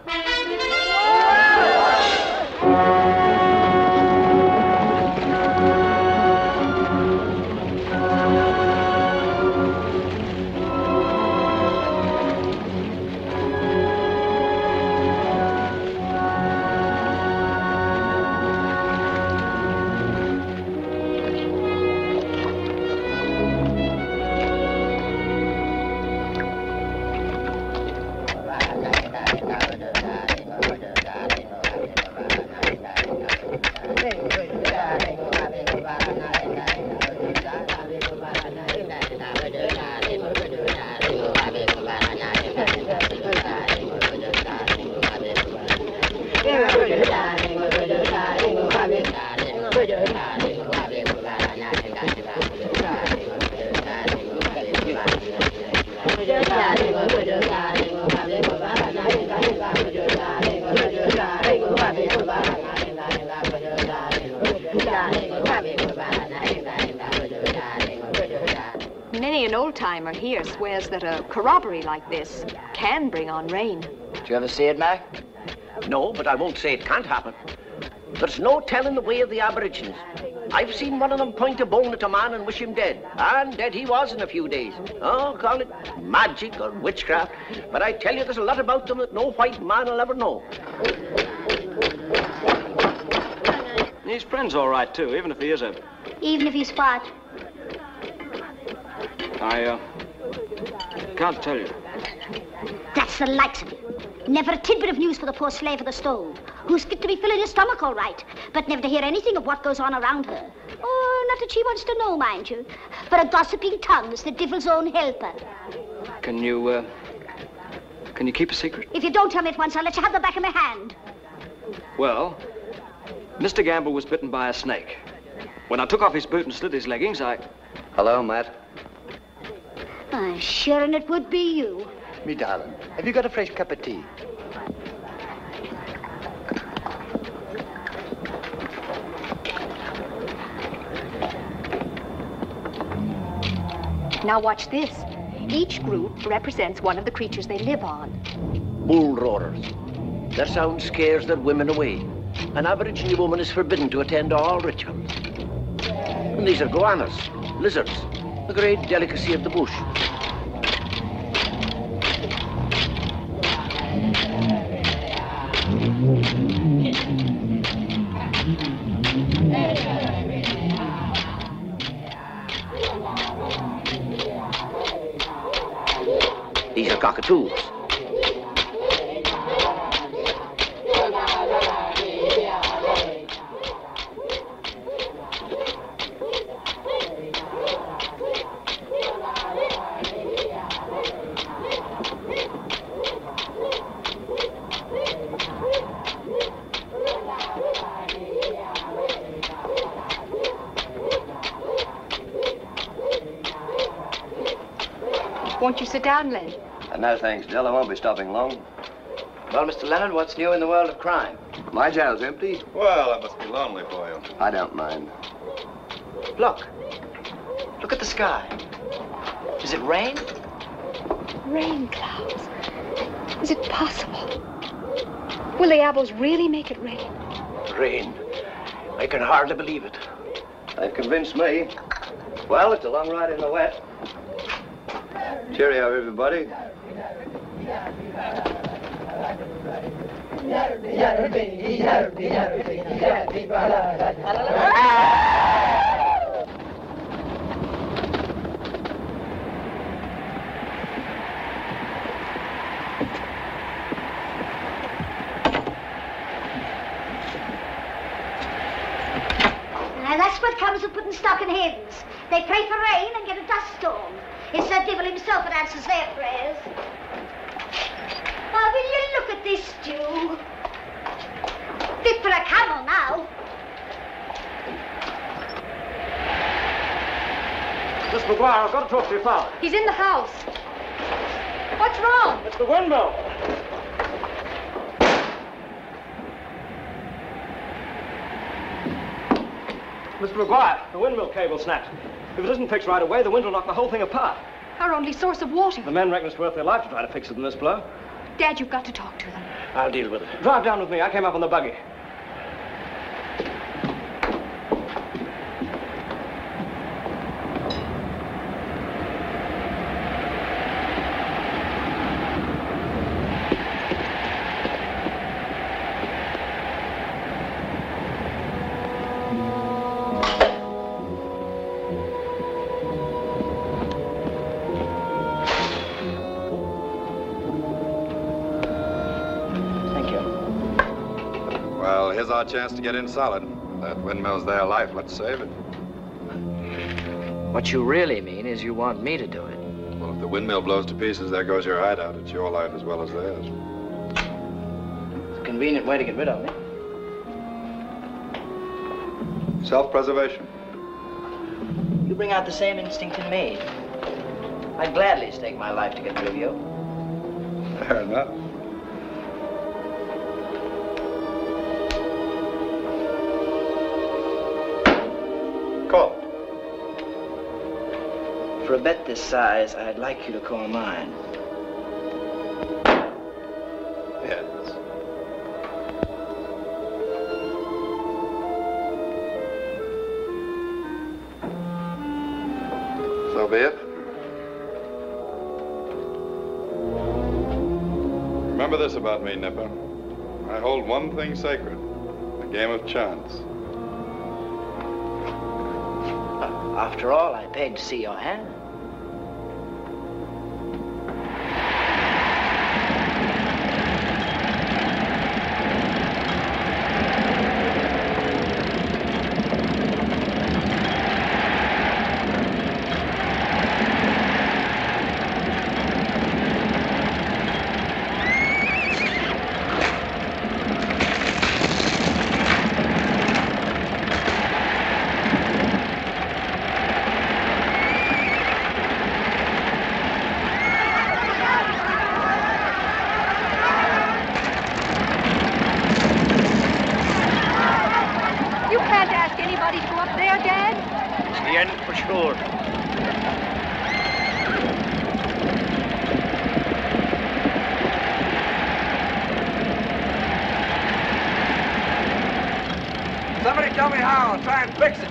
Many an old-timer here swears that a corroboree like this can bring on rain. Did you ever see it, Mac? No, but I won't say it can't happen. There's no telling the way of the Aborigines. I've seen one of them point a bone at a man and wish him dead. And dead he was in a few days. Oh, call it magic or witchcraft. But I tell you, there's a lot about them that no white man will ever know. His friend's all right, too, even if he is a... Even if he's fat. I can't tell you. That's the likes of you. Never a tidbit of news for the poor slave of the stove, who's fit to be filling his stomach all right, but never to hear anything of what goes on around her. Oh, not that she wants to know, mind you. For a gossiping tongue is the devil's own helper. Can you keep a secret? If you don't tell me at once, I'll let you have the back of my hand. Well, Mr. Gamble was bitten by a snake. When I took off his boot and slit his leggings, Hello, Matt. I'm sure and it would be you. Me darling, have you got a fresh cup of tea? Now watch this. Each group represents one of the creatures they live on. Bull roarers. Their sound scares their women away. An Aborigine woman is forbidden to attend all rituals. And these are goannas, lizards, the great delicacy of the bush. These are cockatoos. Won't you sit down, Len? No, thanks, Dell. I won't be stopping long. Well, Mr. Leonard, what's new in the world of crime? My jail's empty. Well, that must be lonely for you. I don't mind. Look. Look at the sky. Is it rain? Rain clouds. Is it possible? Will the Abos really make it rain? Rain. I can hardly believe it. They've convinced me. Well, it's a long ride in the wet. Cheerio, everybody. Now, that's what comes of putting stock in hens. They pray for rain and get a dust storm. It's the devil himself that answers their prayers. Now, will you look look at this stew. Fit for a camel now. Miss McGuire, I've got to talk to your father. He's in the house. What's wrong? It's the windmill. Mr. McGuire, the windmill cable snapped. If it isn't fixed right away, the wind will knock the whole thing apart. Our only source of water. The men reckon it's worth their life to try to fix it in this blow. Dad, you've got to talk to them. I'll deal with it. Drive down with me. I came up on the buggy. Here's our chance to get in solid. That windmill's their life. Let's save it. What you really mean is you want me to do it. Well, if the windmill blows to pieces, there goes your hideout. It's your life as well as theirs. It's a convenient way to get rid of me. Self-preservation. You bring out the same instinct in me. I'd gladly stake my life to get rid of you. Fair enough. Call. For a bet this size, I'd like you to call mine. Heads. So be it. Remember this about me, Nipper. I hold one thing sacred, the game of chance. After all, I paid to see your hand. Tell me how. I'll try and fix it.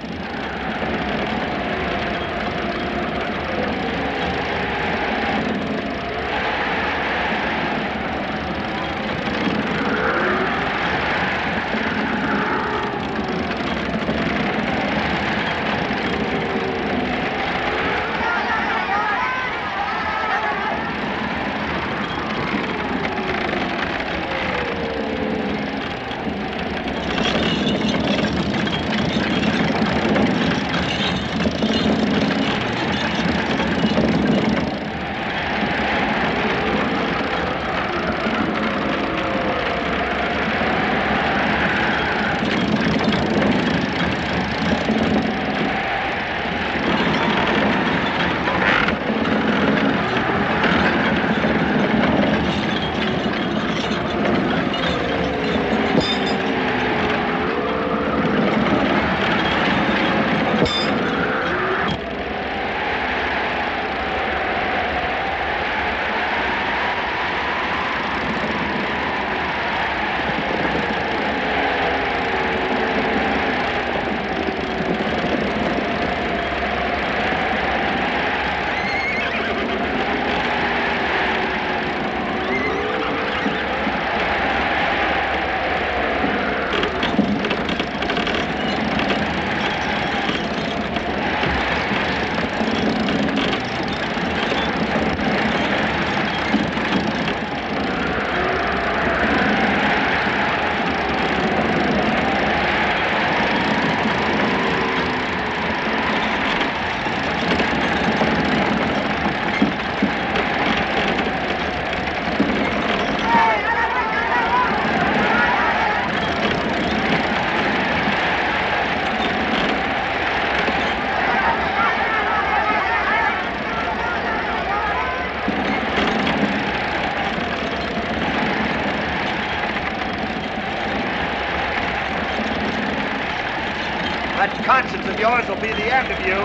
That conscience of yours will be the end of you.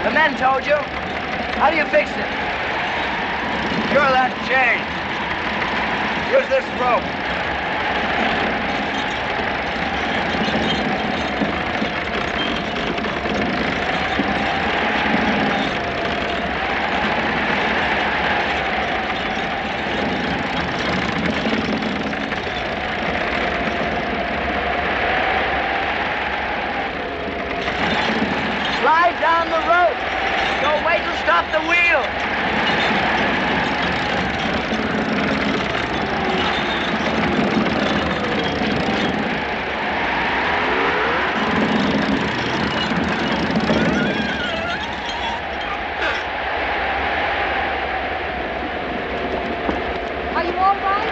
The men told you. How do you fix it? Cure that chain. Use this rope. Slide down the rope. Don't wait to stop the wheel. Are you all right?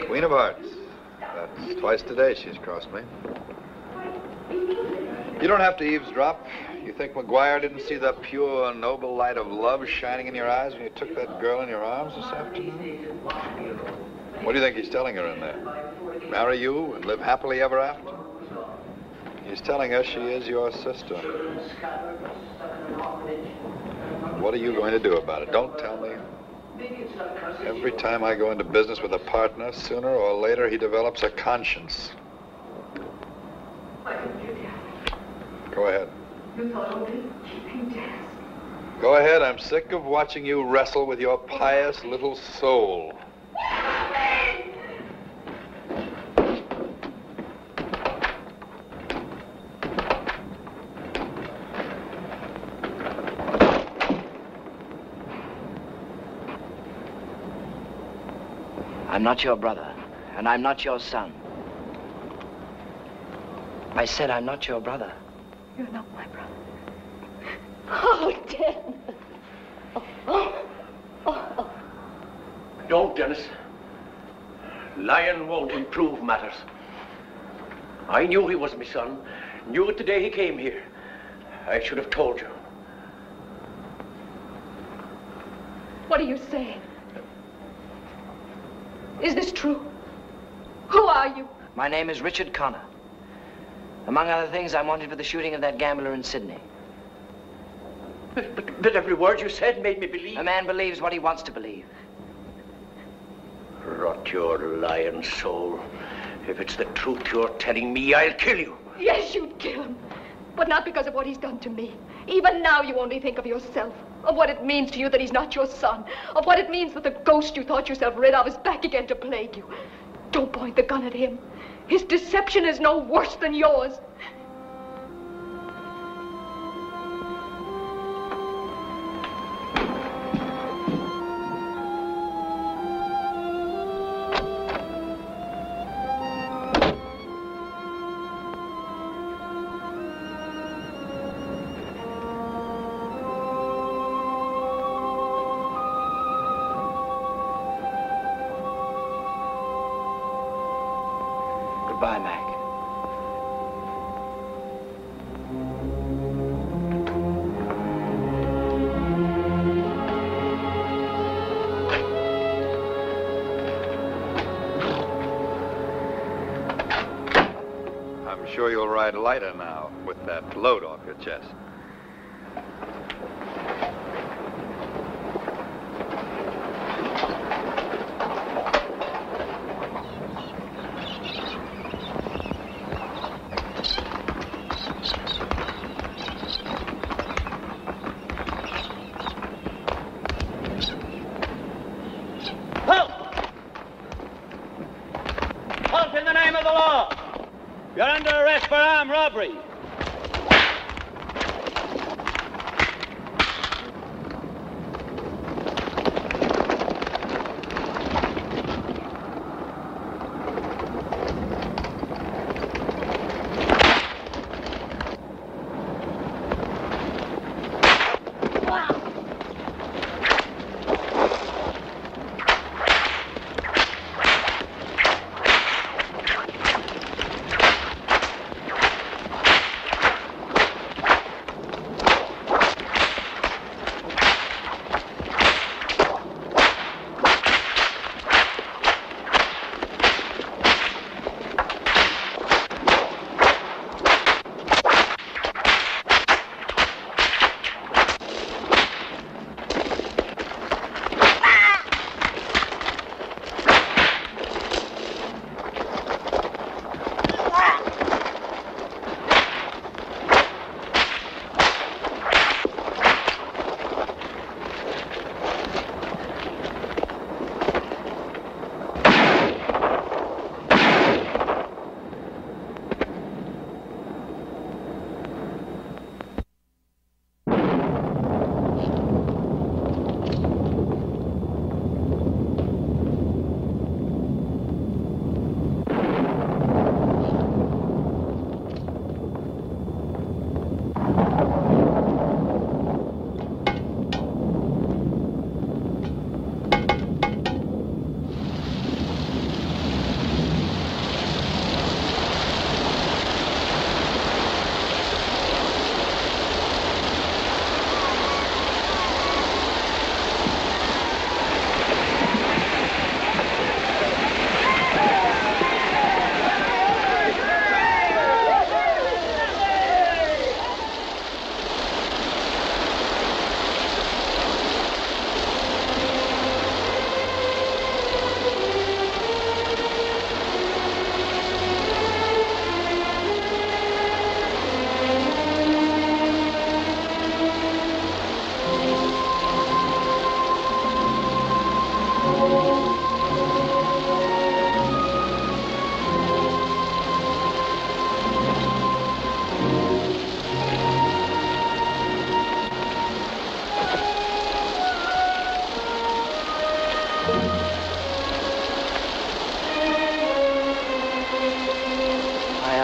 Queen of Hearts. That's twice today she's crossed me. You don't have to eavesdrop. You think McGuire didn't see the pure, noble light of love shining in your eyes when you took that girl in your arms this afternoon? What do you think he's telling her in there? Marry you and live happily ever after? He's telling her she is your sister. What are you going to do about it? Don't tell me. Every time I go into business with a partner, sooner or later he develops a conscience. Go ahead. Go ahead. I'm sick of watching you wrestle with your pious little soul. I'm not your brother, and I'm not your son. I said I'm not your brother. You're not my brother. Oh, Dan. Don't, Dennis. Lying won't improve matters. I knew he was my son. Knew it the day he came here. I should have told you. What are you saying? Is this true? Who are you? My name is Richard Connor. Among other things, I'm wanted for the shooting of that gambler in Sydney. But every word you said made me believe. A man believes what he wants to believe. Rot your lying soul. If it's the truth you're telling me, I'll kill you. Yes, you'd kill him. But not because of what he's done to me. Even now, you only think of yourself. Of what it means to you that he's not your son. Of what it means that the ghost you thought yourself rid of is back again to plague you. Don't point the gun at him. His deception is no worse than yours. Goodbye, Mac. I'm sure you'll ride lighter now with that load off your chest. You're under arrest for armed robbery.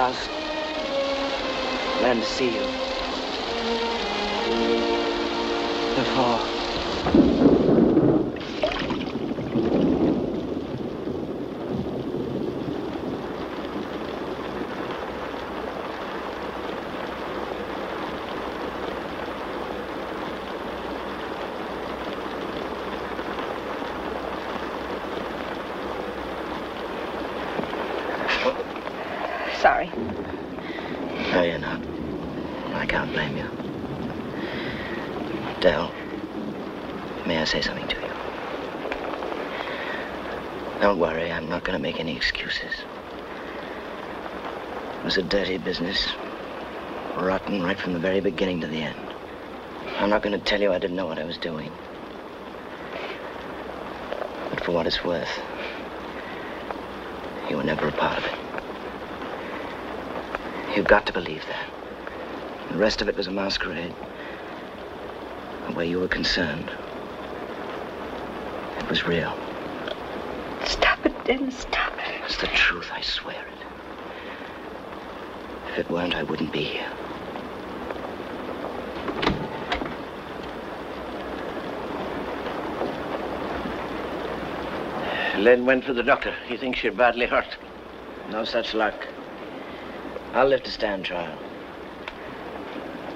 house. Glad to see you. Before. Sorry. No, you're not. I can't blame you. Del, may I say something to you? Don't worry, I'm not going to make any excuses. It was a dirty business. Rotten right from the very beginning to the end. I'm not going to tell you I didn't know what I was doing. But for what it's worth, you were never a part of it. You've got to believe that. The rest of it was a masquerade. And where you were concerned, it was real. Stop it, Dennis, stop it. It's the truth, I swear it. If it weren't, I wouldn't be here. Len went for the doctor. He thinks you're badly hurt. No such luck. I'll live to stand trial.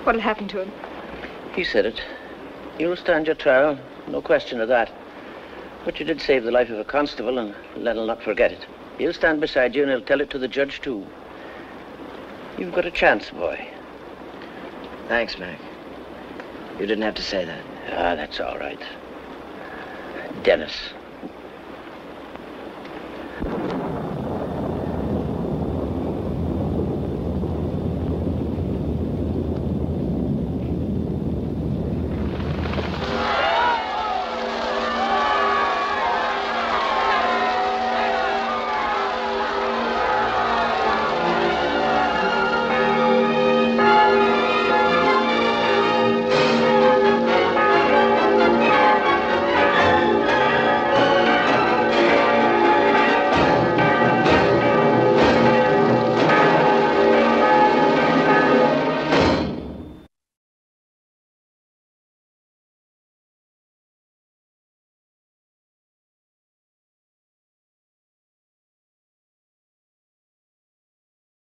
What'll happen to him? He said it. You'll stand your trial, no question of that. But you did save the life of a constable, and Len'll not forget it. He'll stand beside you, and he'll tell it to the judge, too. You've got a chance, boy. Thanks, Mac. You didn't have to say that. Ah, that's all right. Dennis.